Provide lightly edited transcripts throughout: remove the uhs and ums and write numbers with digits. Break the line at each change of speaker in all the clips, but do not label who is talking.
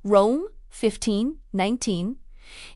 Rome, 1519.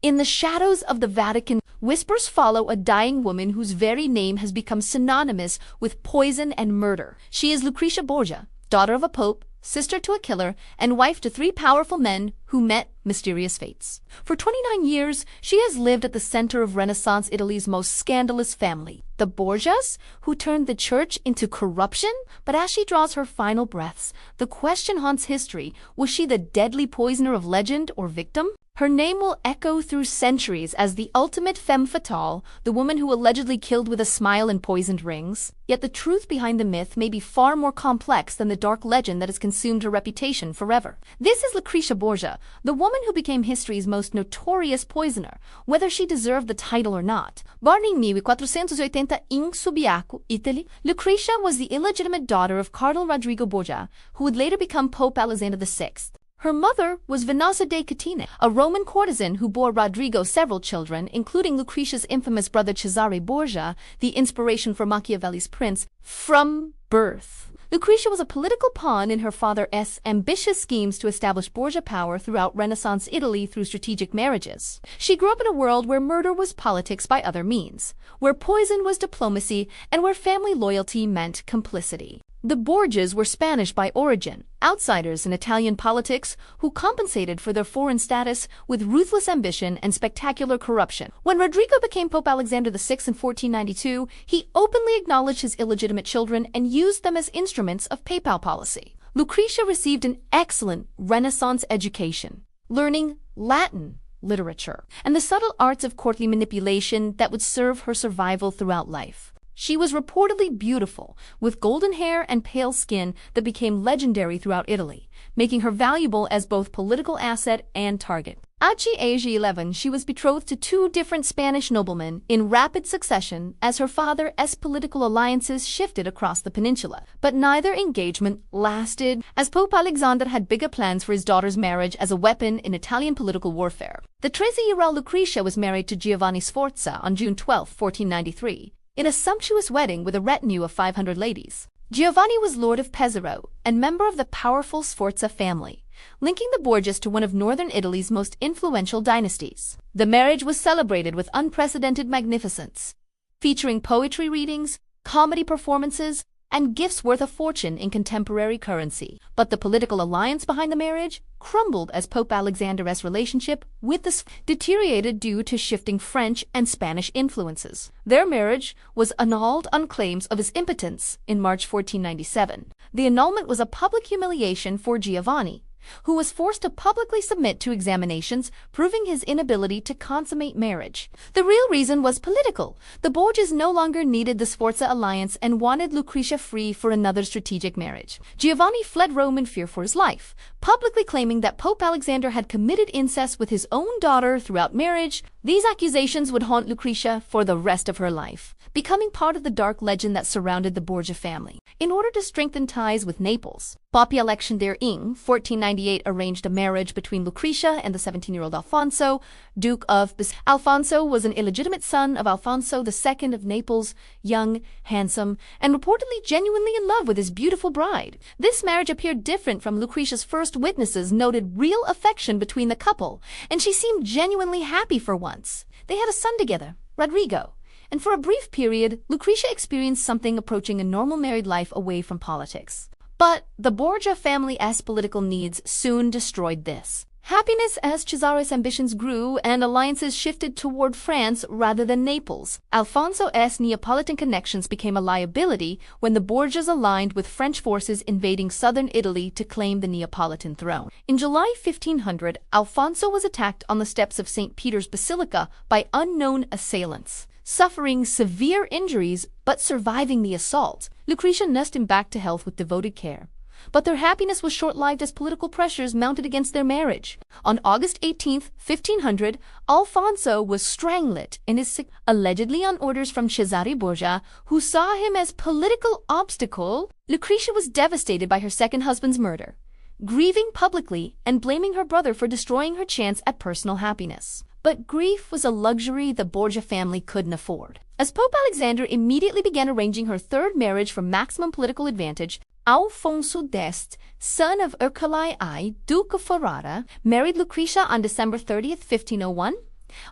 In the shadows of the Vatican, whispers follow a dying woman whose very name has become synonymous with poison and murder. She is Lucrezia Borgia, daughter of a pope, sister to a killer, and wife to three powerful men who met mysterious fates. For 29 years, she has lived at the center of Renaissance Italy's most scandalous family, the Borgias, who turned the church into corruption. But as she draws her final breaths, the question haunts history: was she the deadly poisoner of legend or victim? Her name will echo through centuries as the ultimate femme fatale, the woman who allegedly killed with a smile and poisoned rings. Yet the truth behind the myth may be far more complex than the dark legend that has consumed her reputation forever. This is Lucrezia Borgia, the woman who became history's most notorious poisoner, whether she deserved the title or not. Born in 1480 in Subiaco, Italy, Lucrezia was the illegitimate daughter of Cardinal Rodrigo Borgia, who would later become Pope Alexander VI. Her mother was Venosa de Catine, a Roman courtesan who bore Rodrigo several children, including Lucrezia's infamous brother Cesare Borgia, the inspiration for Machiavelli's prince, from birth. Lucrezia was a political pawn in her father's ambitious schemes to establish Borgia power throughout Renaissance Italy through strategic marriages. She grew up in a world where murder was politics by other means, where poison was diplomacy, and where family loyalty meant complicity. The Borgias were Spanish by origin, outsiders in Italian politics who compensated for their foreign status with ruthless ambition and spectacular corruption. When Rodrigo became Pope Alexander VI in 1492, he openly acknowledged his illegitimate children and used them as instruments of papal policy. Lucrezia received an excellent Renaissance education, learning Latin, literature, and the subtle arts of courtly manipulation that would serve her survival throughout life. She was reportedly beautiful, with golden hair and pale skin that became legendary throughout Italy, making her valuable as both political asset and target. At the age of 11, she was betrothed to two different Spanish noblemen in rapid succession as her father's political alliances shifted across the peninsula. But neither engagement lasted, as Pope Alexander had bigger plans for his daughter's marriage as a weapon in Italian political warfare. The 13-year-old Lucrezia was married to Giovanni Sforza on June 12, 1493. In a sumptuous wedding with a retinue of 500 ladies. Giovanni was Lord of Pesaro and member of the powerful Sforza family, linking the Borgias to one of northern Italy's most influential dynasties. The marriage was celebrated with unprecedented magnificence, featuring poetry readings, comedy performances, and gifts worth a fortune in contemporary currency. But the political alliance behind the marriage crumbled as Pope Alexander's relationship with the deteriorated due to shifting French and Spanish influences. Their marriage was annulled on claims of his impotence in March 1497. The annulment was a public humiliation for Giovanni, who was forced to publicly submit to examinations, proving his inability to consummate marriage. The real reason was political. The Borgias no longer needed the Sforza alliance and wanted Lucrezia free for another strategic marriage. Giovanni fled Rome in fear for his life, publicly claiming that Pope Alexander had committed incest with his own daughter throughout marriage. These accusations would haunt Lucrezia for the rest of her life, becoming part of the dark legend that surrounded the Borgia family. In order to strengthen ties with Naples, Pope Alexander in 1498 arranged a marriage between Lucrezia and the 17-year-old Alfonso, Duke of Bis. Alfonso was an illegitimate son of Alfonso II of Naples, young, handsome, and reportedly genuinely in love with his beautiful bride. This marriage appeared different from Lucrezia's first witnesses noted real affection between the couple, and she seemed genuinely happy for once. They had a son together, Rodrigo. And for a brief period, Lucrezia experienced something approaching a normal married life away from politics. But the Borgia family's political needs soon destroyed this. Happiness as Cesare's ambitions grew and alliances shifted toward France rather than Naples. Alfonso's Neapolitan connections became a liability when the Borgias aligned with French forces invading southern Italy to claim the Neapolitan throne. In July 1500, Alfonso was attacked on the steps of St. Peter's Basilica by unknown assailants. Suffering severe injuries but surviving the assault, Lucrezia nursed him back to health with devoted care. But their happiness was short-lived as political pressures mounted against their marriage. On August 18, 1500, Alfonso was strangled in his sick, allegedly on orders from Cesare Borgia, who saw him as political obstacle. Lucrezia was devastated by her second husband's murder, grieving publicly and blaming her brother for destroying her chance at personal happiness. But grief was a luxury the Borgia family couldn't afford. As Pope Alexander immediately began arranging her third marriage for maximum political advantage, Alfonso d'Este, son of Ercole I, Duke of Ferrara, married Lucrezia on December 30th, 1501.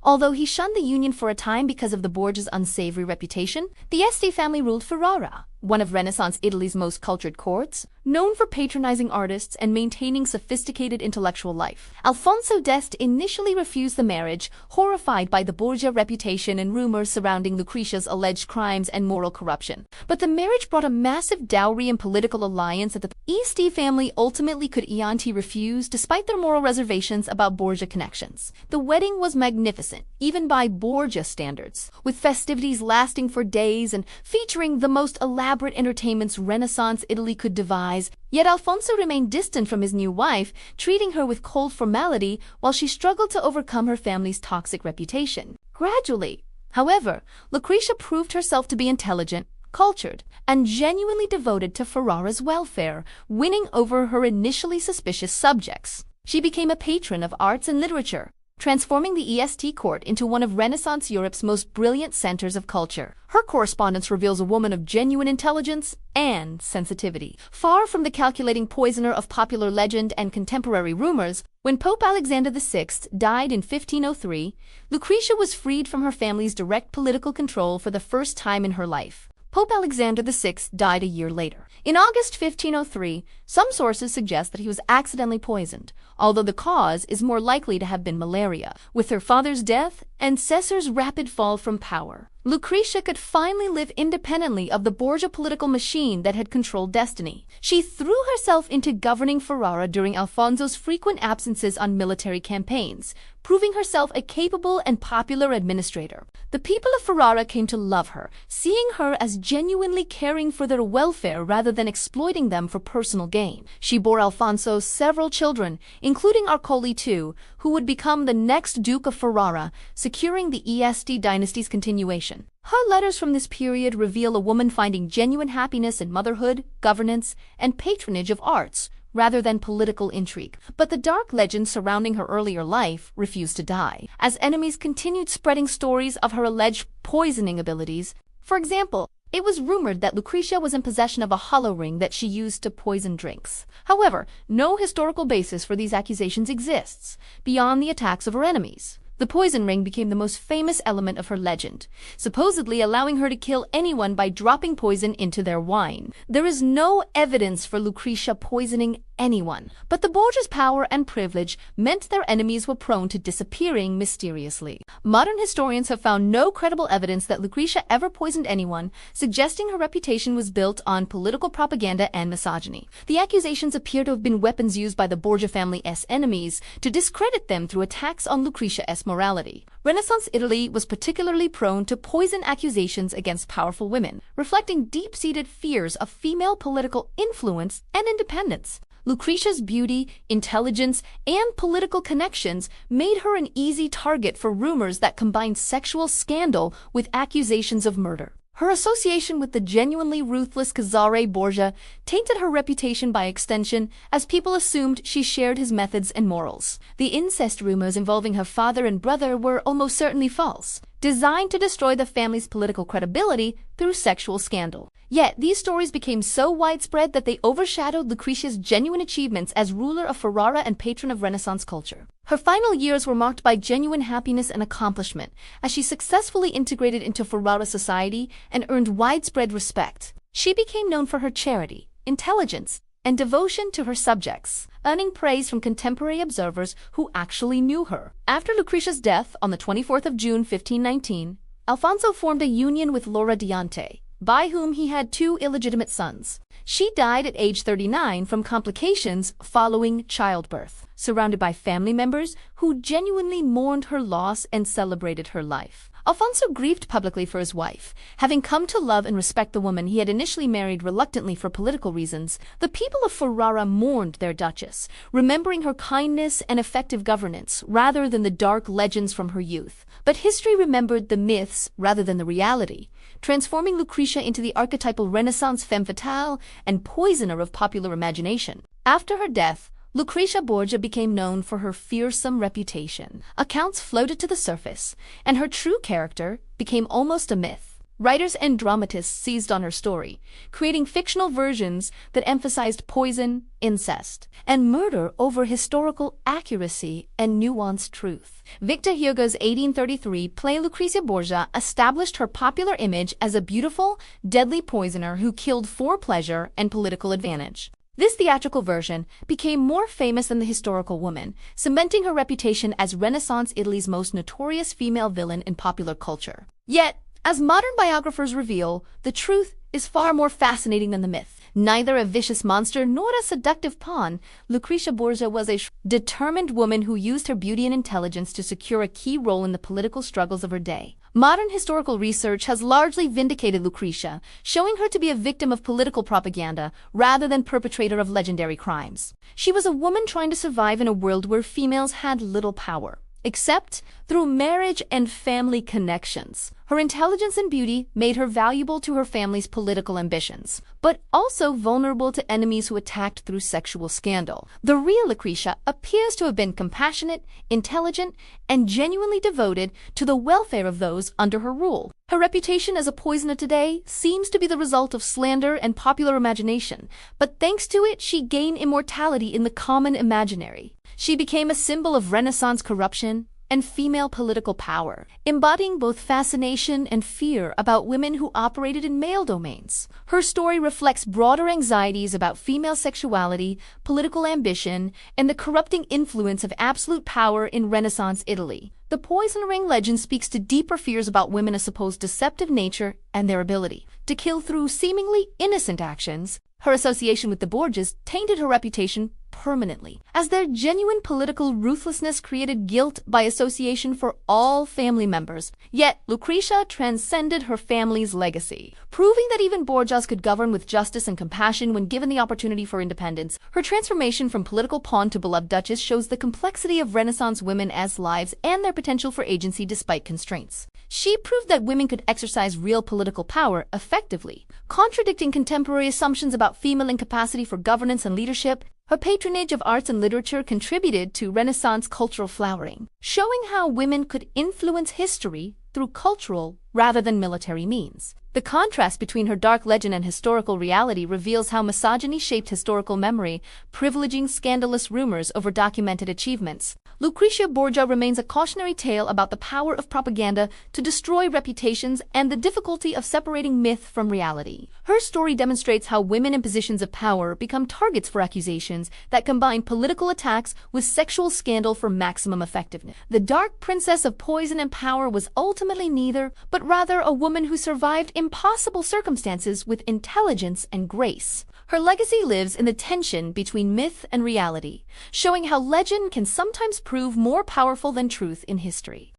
Although he shunned the union for a time because of the Borgia's unsavory reputation, the Este family ruled Ferrara, one of Renaissance Italy's most cultured courts, known for patronizing artists and maintaining sophisticated intellectual life. Alfonso d'Este initially refused the marriage, horrified by the Borgia reputation and rumors surrounding Lucrezia's alleged crimes and moral corruption. But the marriage brought a massive dowry and political alliance that the Este family ultimately could refuse despite their moral reservations about Borgia connections. The wedding was magnificent, even by Borgia standards, with festivities lasting for days and featuring the most elaborate entertainments Renaissance Italy could devise. Yet Alfonso remained distant from his new wife, treating her with cold formality while she struggled to overcome her family's toxic reputation. Gradually, however, Lucrezia proved herself to be intelligent, cultured, and genuinely devoted to Ferrara's welfare, winning over her initially suspicious subjects. She became a patron of arts and literature, transforming the EST court into one of Renaissance Europe's most brilliant centers of culture. Her correspondence reveals a woman of genuine intelligence and sensitivity. Far from the calculating poisoner of popular legend and contemporary rumors, when Pope Alexander VI died in 1503, Lucrezia was freed from her family's direct political control for the first time in her life. Pope Alexander VI died a year later. In August 1503, some sources suggest that he was accidentally poisoned, although the cause is more likely to have been malaria. With her father's death and Caesar's rapid fall from power, Lucrezia could finally live independently of the Borgia political machine that had controlled destiny. She threw herself into governing Ferrara during Alfonso's frequent absences on military campaigns, proving herself a capable and popular administrator. The people of Ferrara came to love her, seeing her as genuinely caring for their welfare rather than exploiting them for personal gain. She bore Alfonso several children, including Ercole II, who would become the next Duke of Ferrara, securing the Este dynasty's continuation. Her letters from this period reveal a woman finding genuine happiness in motherhood, governance, and patronage of arts, rather than political intrigue. But the dark legends surrounding her earlier life refused to die, as enemies continued spreading stories of her alleged poisoning abilities. For example, it was rumored that Lucrezia was in possession of a hollow ring that she used to poison drinks. However, no historical basis for these accusations exists, beyond the attacks of her enemies. The poison ring became the most famous element of her legend, supposedly allowing her to kill anyone by dropping poison into their wine. There is no evidence for Lucrezia poisoning anyone, but the Borgia's power and privilege meant their enemies were prone to disappearing mysteriously. Modern historians have found no credible evidence that Lucrezia ever poisoned anyone, suggesting her reputation was built on political propaganda and misogyny. The accusations appear to have been weapons used by the Borgia family's enemies to discredit them through attacks on Lucrezia's morality. Renaissance Italy was particularly prone to poison accusations against powerful women, reflecting deep-seated fears of female political influence and independence. Lucrezia's beauty, intelligence, and political connections made her an easy target for rumors that combined sexual scandal with accusations of murder. Her association with the genuinely ruthless Cesare Borgia tainted her reputation by extension, as people assumed she shared his methods and morals. The incest rumors involving her father and brother were almost certainly false, designed to destroy the family's political credibility through sexual scandal. Yet, these stories became so widespread that they overshadowed Lucrezia's genuine achievements as ruler of Ferrara and patron of Renaissance culture. Her final years were marked by genuine happiness and accomplishment, as she successfully integrated into Ferrara society and earned widespread respect. She became known for her charity, intelligence, and devotion to her subjects, earning praise from contemporary observers who actually knew her. After Lucrezia's death on the 24th of June 1519, Alfonso formed a union with Laura Diante, by whom he had 2 illegitimate sons. She died at age 39 from complications following childbirth, surrounded by family members who genuinely mourned her loss and celebrated her life. Alfonso grieved publicly for his wife. Having come to love and respect the woman he had initially married reluctantly for political reasons, the people of Ferrara mourned their duchess, remembering her kindness and effective governance rather than the dark legends from her youth. But history remembered the myths rather than the reality, transforming Lucrezia into the archetypal Renaissance femme fatale and poisoner of popular imagination. After her death, Lucrezia Borgia became known for her fearsome reputation. Accounts floated to the surface, and her true character became almost a myth. Writers and dramatists seized on her story, creating fictional versions that emphasized poison, incest, and murder over historical accuracy and nuanced truth. Victor Hugo's 1833 play Lucrezia Borgia established her popular image as a beautiful, deadly poisoner who killed for pleasure and political advantage. This theatrical version became more famous than the historical woman, cementing her reputation as Renaissance Italy's most notorious female villain in popular culture. Yet, as modern biographers reveal, the truth is far more fascinating than the myth. Neither a vicious monster nor a seductive pawn, Lucrezia Borgia was a determined woman who used her beauty and intelligence to secure a key role in the political struggles of her day. Modern historical research has largely vindicated Lucrezia, showing her to be a victim of political propaganda rather than perpetrator of legendary crimes. She was a woman trying to survive in a world where females had little power, except through marriage and family connections. Her intelligence and beauty made her valuable to her family's political ambitions, but also vulnerable to enemies who attacked through sexual scandal. The real Lucrezia appears to have been compassionate, intelligent, and genuinely devoted to the welfare of those under her rule. Her reputation as a poisoner today seems to be the result of slander and popular imagination, but thanks to it, she gained immortality in the common imaginary. She became a symbol of Renaissance corruption and female political power, embodying both fascination and fear about women who operated in male domains. Her story reflects broader anxieties about female sexuality, political ambition, and the corrupting influence of absolute power in Renaissance Italy. The poison ring legend speaks to deeper fears about women's supposed deceptive nature and their ability to kill through seemingly innocent actions. Her association with the Borgias tainted her reputation permanently, as their genuine political ruthlessness created guilt by association for all family members. Yet, Lucrezia transcended her family's legacy, proving that even Borgias could govern with justice and compassion when given the opportunity for independence. Her transformation from political pawn to beloved duchess shows the complexity of Renaissance women's lives and their potential for agency despite constraints. She proved that women could exercise real political power effectively, contradicting contemporary assumptions about female incapacity for governance and leadership. Her patronage of arts and literature contributed to Renaissance cultural flowering, showing how women could influence history through cultural rather than military means. The contrast between her dark legend and historical reality reveals how misogyny shaped historical memory, privileging scandalous rumors over documented achievements. Lucrezia Borgia remains a cautionary tale about the power of propaganda to destroy reputations and the difficulty of separating myth from reality. Her story demonstrates how women in positions of power become targets for accusations that combine political attacks with sexual scandal for maximum effectiveness. The dark princess of poison and power was ultimately neither, but rather a woman who survived impossible circumstances with intelligence and grace. Her legacy lives in the tension between myth and reality, showing how legend can sometimes prove more powerful than truth in history.